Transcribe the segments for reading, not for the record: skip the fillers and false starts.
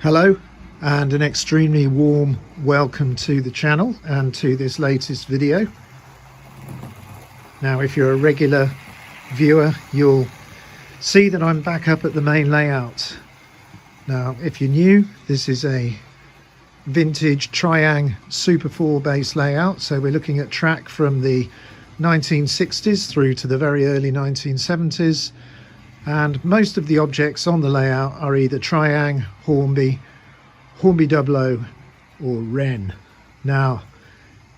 Hello and an extremely warm welcome to the channel and to this latest video. Now if you're a regular viewer you'll see that I'm back up at the main layout. Now if you're new, this is a vintage Triang Super 4 base layout, so we're looking at track from the 1960s through to the very early 1970s. And most of the objects on the layout are either Triang, Hornby, Hornby 00 or Wren. Now,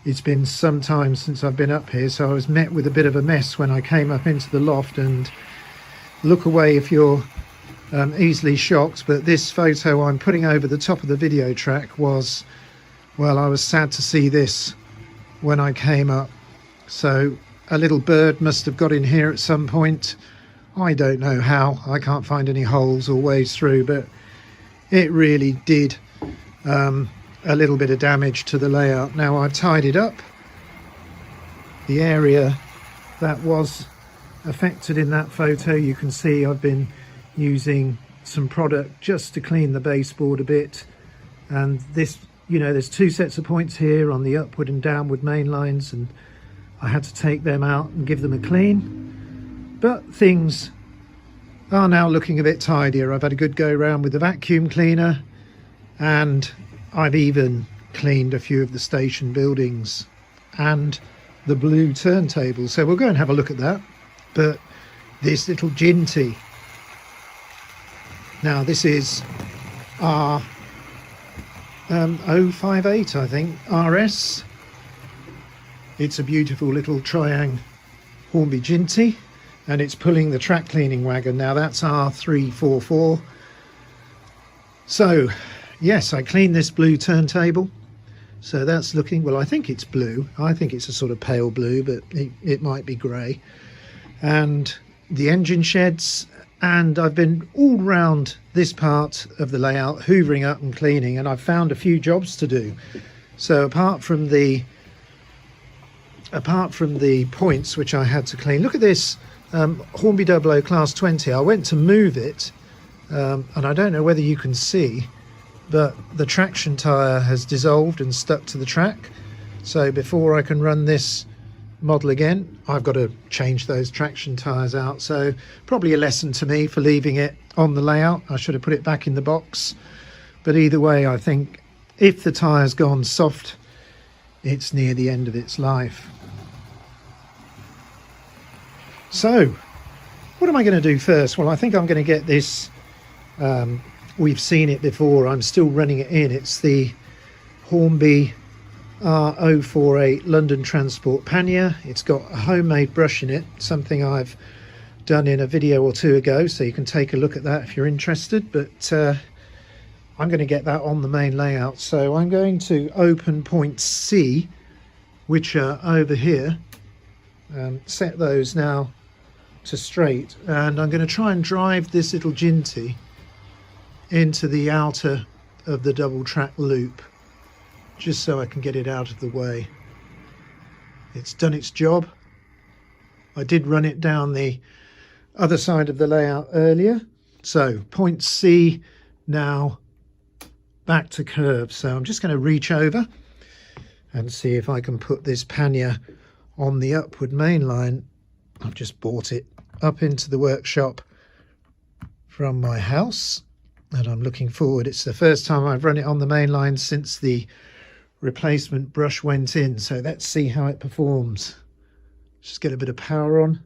it's been some time since I've been up here, so I was met with a bit of a mess when I came up into the loft. And look away if you're easily shocked, but this photo I'm putting over the top of the video track was, well, I was sad to see this when I came up. So a little bird must have got in here at some point. I don't know how, I can't find any holes or ways through, but it really did a little bit of damage to the layout. Now I've tidied up the area that was affected in that photo. You can see I've been using some product just to clean the baseboard a bit, and this, you know, there's two sets of points here on the upward and downward main lines, and I had to take them out and give them a clean. But things are now looking a bit tidier. I've had a good go around with the vacuum cleaner, and I've even cleaned a few of the station buildings and the blue turntable. So we'll go and have a look at that. But this little Ginty, now this is R 058, I think, RS. It's a beautiful little Triang Hornby Ginty, and it's pulling the track cleaning wagon. Now that's R344. So yes, I cleaned this blue turntable, so that's looking, well, I think it's blue. I think it's a sort of pale blue, but it might be grey. And the engine sheds, and I've been all round this part of the layout hoovering up and cleaning, and I've found a few jobs to do. So apart from the points which I had to clean, look at this Hornby 00 class 20. I went to move it, and I don't know whether you can see, but the traction tyre has dissolved and stuck to the track. So before I can run this model again, I've got to change those traction tyres out. So probably a lesson to me for leaving it on the layout. I should have put it back in the box. But either way, I think if the tyre's gone soft, it's near the end of its life. So what am I going to do first? Well, I think I'm going to get this, we've seen it before, I'm still running it in. It's the Hornby R048 London Transport Pannier. It's got a homemade brush in it, something I've done in a video or two ago, so you can take a look at that if you're interested. But I'm going to get that on the main layout. So I'm going to open points C, which are over here, set those now to straight, and I'm going to try and drive this little Ginty into the outer of the double track loop, just so I can get it out of the way. It's done its job. I did run it down the other side of the layout earlier. So point C now back to curve. So I'm just going to reach over and see if I can put this pannier on the upward main line. I've just brought it up into the workshop from my house, and I'm looking forward. It's the first time I've run it on the main line since the replacement brush went in, so let's see how it performs. Just get a bit of power on.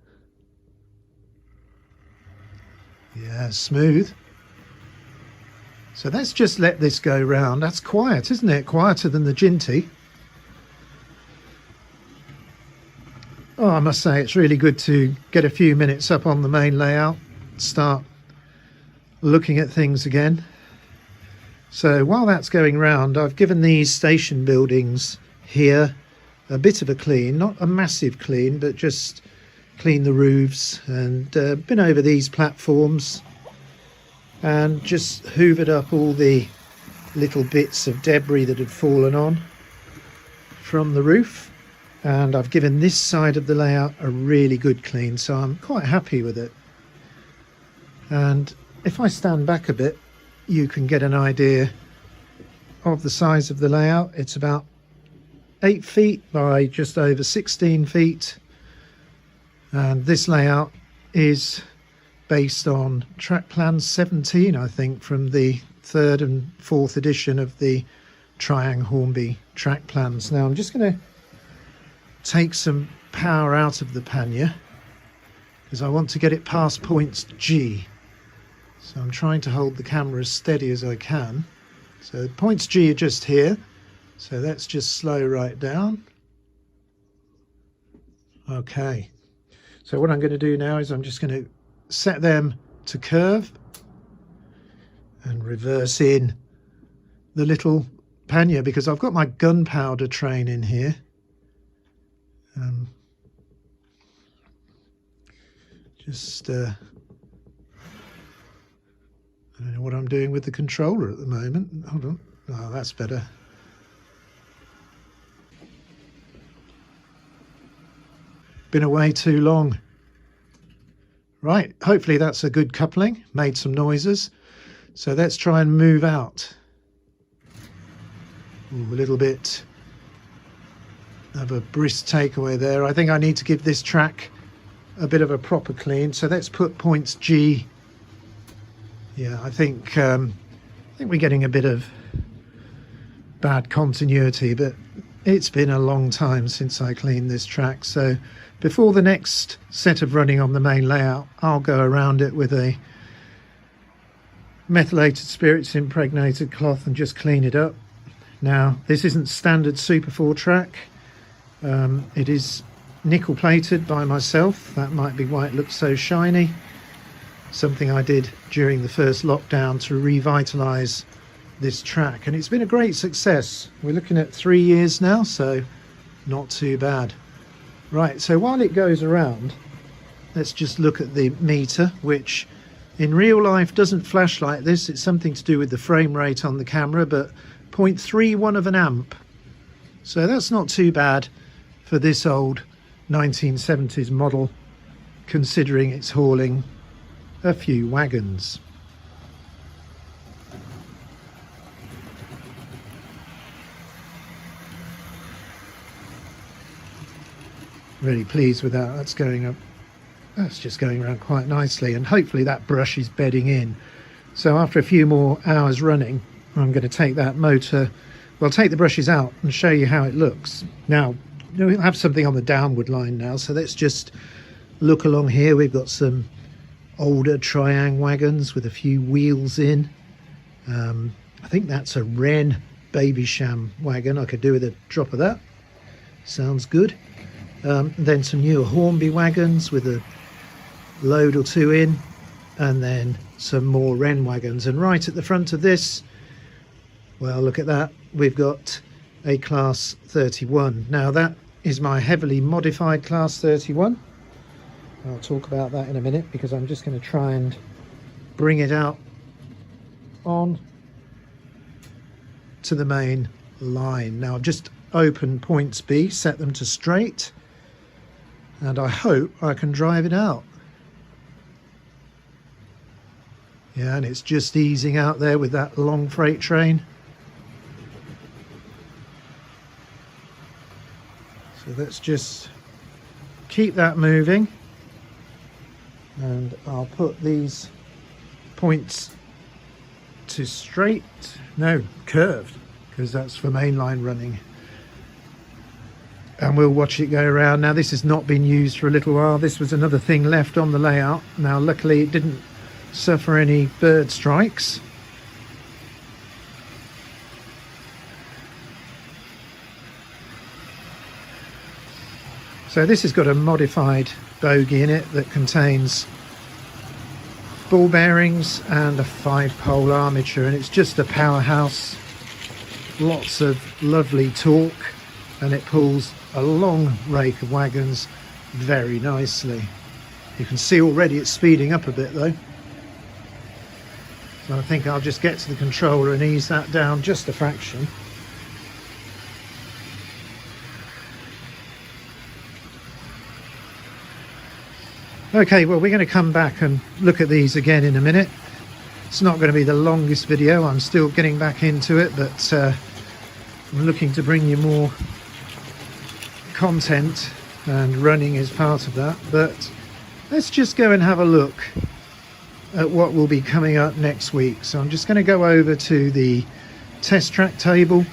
Yeah, smooth. So let's just let this go round. That's quiet, isn't it? Quieter than the Ginty. Oh, I must say it's really good to get a few minutes up on the main layout, start looking at things again. So while that's going round, I've given these station buildings here a bit of a clean, not a massive clean, but just clean the roofs, and been over these platforms and just hoovered up all the little bits of debris that had fallen on from the roof. And I've given this side of the layout a really good clean, so I'm quite happy with it. And if I stand back a bit, you can get an idea of the size of the layout. It's about 8 feet by just over 16 feet, and this layout is based on track plan 17, I think, from the 3rd and 4th edition of the Triang Hornby track plans. Now I'm just going to take some power out of the pannier because I want to get it past points G. So I'm trying to hold the camera as steady as I can. So points G are just here. So let's just slow right down. Okay. So what I'm going to do now is I'm just going to set them to curve and reverse in the little pannier because I've got my gunpowder train in here. I don't know what I'm doing with the controller at the moment. Hold on. Oh, that's better. Been away too long. Right, hopefully that's a good coupling. Made some noises. So let's try and move out. Ooh, a little bit of a brisk takeaway there. I think I need to give this track a bit of a proper clean. So let's put points G. Yeah, I think we're getting a bit of bad continuity, but it's been a long time since I cleaned this track. So before the next set of running on the main layout, I'll go around it with a methylated spirits impregnated cloth and just clean it up. Now, this isn't standard Super 4 track. It is nickel plated by myself. That might be why it looks so shiny. Something I did during the first lockdown to revitalise this track, and it's been a great success. We're looking at 3 years now, so not too bad. Right, so while it goes around, let's just look at the meter, which in real life doesn't flash like this. It's something to do with the frame rate on the camera, but 0.31 of an amp. So that's not too bad for this old 1970s model, considering it's hauling a few wagons. Really pleased with that. That's going up. That's just going around quite nicely, and hopefully that brush is bedding in. So after a few more hours running, I'm going to take that motor, well, take the brushes out and show you how it looks. Now we'll have something on the downward line now, so let's just look along here. We've got some older Triang wagons with a few wheels in. I think that's a Wren Babycham wagon. I could do with a drop of that. Sounds good. Then some newer Hornby wagons with a load or two in, and then some more Wren wagons. And right at the front of this, well, look at that, we've got a Class 31. Now that is my heavily modified Class 31. I'll talk about that in a minute, because I'm just going to try and bring it out on to the main line. Now I've just opened points B, set them to straight, and I hope I can drive it out. Yeah, and it's just easing out there with that long freight train. So let's just keep that moving, and I'll put these points to straight, no, curved, because that's for mainline running. And we'll watch it go around. Now this has not been used for a little while. This was another thing left on the layout. Now luckily it didn't suffer any bird strikes. So this has got a modified bogie in it that contains ball bearings and a 5-pole armature, and it's just a powerhouse. Lots of lovely torque, and it pulls a long rake of wagons very nicely. You can see already it's speeding up a bit though. So I think I'll just get to the controller and ease that down just a fraction. Okay, well, we're going to come back and look at these again in a minute. It's not going to be the longest video, I'm still getting back into it, but I'm looking to bring you more content, and running is part of that. But let's just go and have a look at what will be coming up next week. So I'm just going to go over to the test track table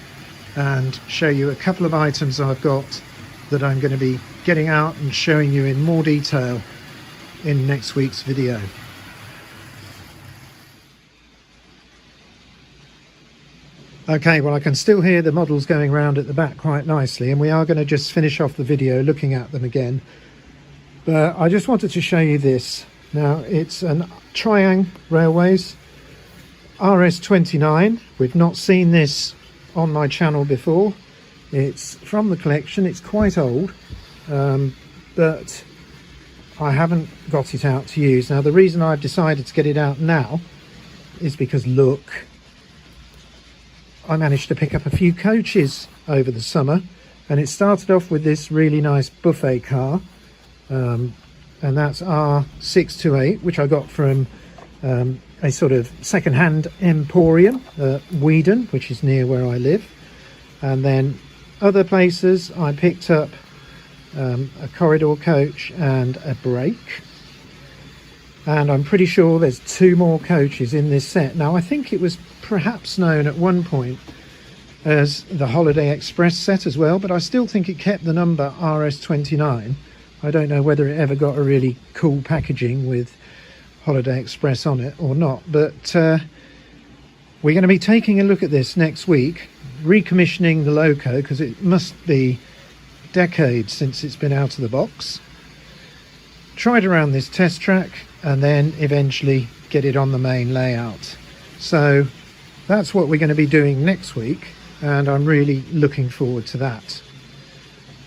and show you a couple of items I've got that I'm going to be getting out and showing you in more detail in next week's video. Okay, well, I can still hear the models going around at the back quite nicely, and we are going to just finish off the video looking at them again. But I just wanted to show you this. Now, it's an Triang Railways RS29. We've not seen this on my channel before. It's from the collection. It's quite old, but I haven't got it out to use. Now, the reason I've decided to get it out now is because, look, I managed to pick up a few coaches over the summer, and it started off with this really nice buffet car, and that's R628, which I got from a sort of second-hand emporium at Weedon, which is near where I live. And then other places I picked up a corridor coach and a brake, and I'm pretty sure there's 2 more coaches in this set. Now, I think it was perhaps known at one point as the Holiday Express set as well, but I still think it kept the number RS29. I don't know whether it ever got a really cool packaging with Holiday Express on it or not, but we're going to be taking a look at this next week, recommissioning the loco, because it must be decades since it's been out of the box. Tried around this test track, and then eventually get it on the main layout. So that's what we're going to be doing next week, and I'm really looking forward to that.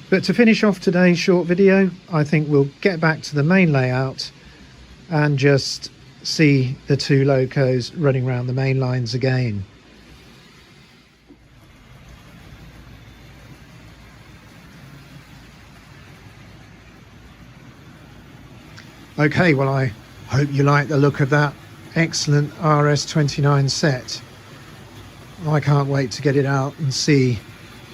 But to finish off today's short video, I think we'll get back to the main layout and just see the 2 locos running around the main lines again. Okay, well, I hope you like the look of that excellent RS29 set. I can't wait to get it out and see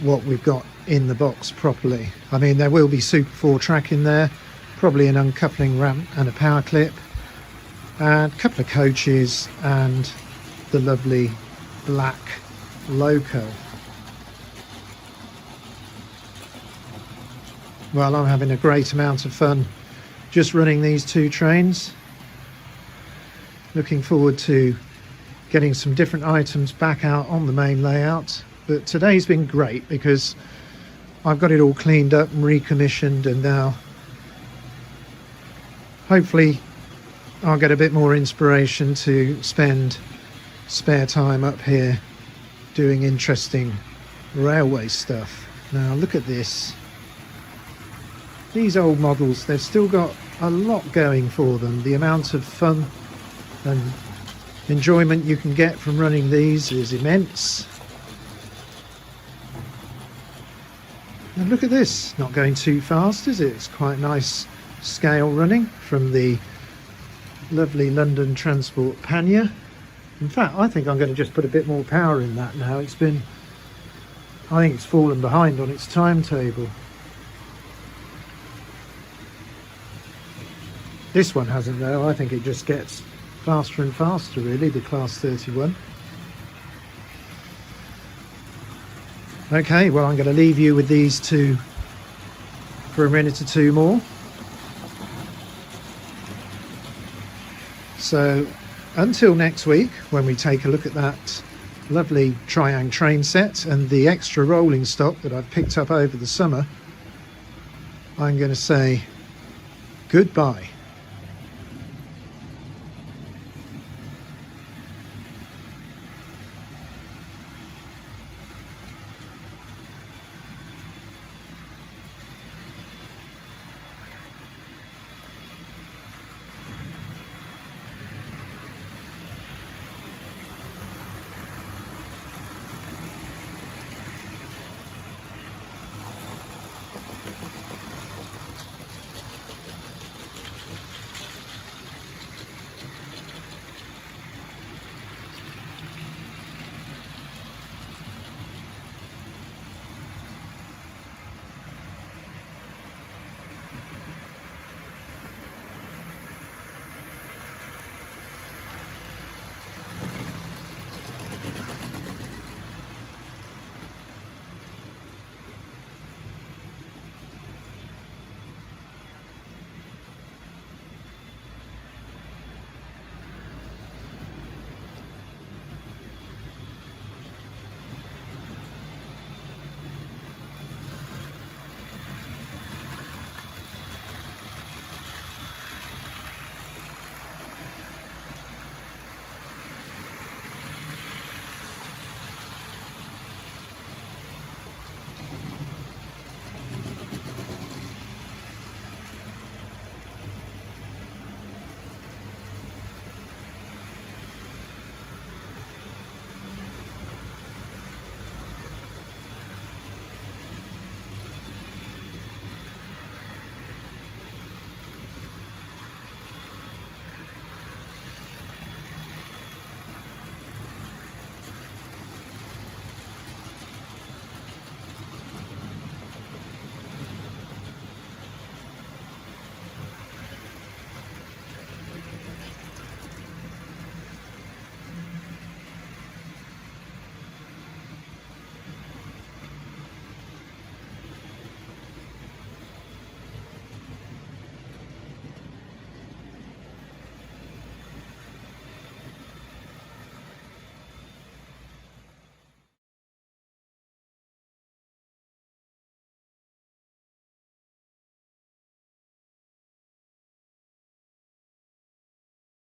what we've got in the box properly. I mean, there will be Super 4 track in there, probably an uncoupling ramp and a power clip, and a couple of coaches, and the lovely black loco. Well, I'm having a great amount of fun just running these 2 trains. Looking forward to getting some different items back out on the main layout. But today's been great because I've got it all cleaned up and recommissioned, and now hopefully I'll get a bit more inspiration to spend spare time up here doing interesting railway stuff. Now look at this. These old models, they've still got a lot going for them. The amount of fun and enjoyment you can get from running these is immense. And look at this, not going too fast, is it? It's quite nice scale running from the lovely London Transport Pannier. In fact, I think I'm going to just put a bit more power in that now. I think it's fallen behind on its timetable. This one hasn't though. I think it just gets faster and faster, really, the Class 31. Okay, well, I'm going to leave you with these 2 for a minute or 2 more. So until next week, when we take a look at that lovely Triang train set and the extra rolling stock that I've picked up over the summer, I'm going to say goodbye.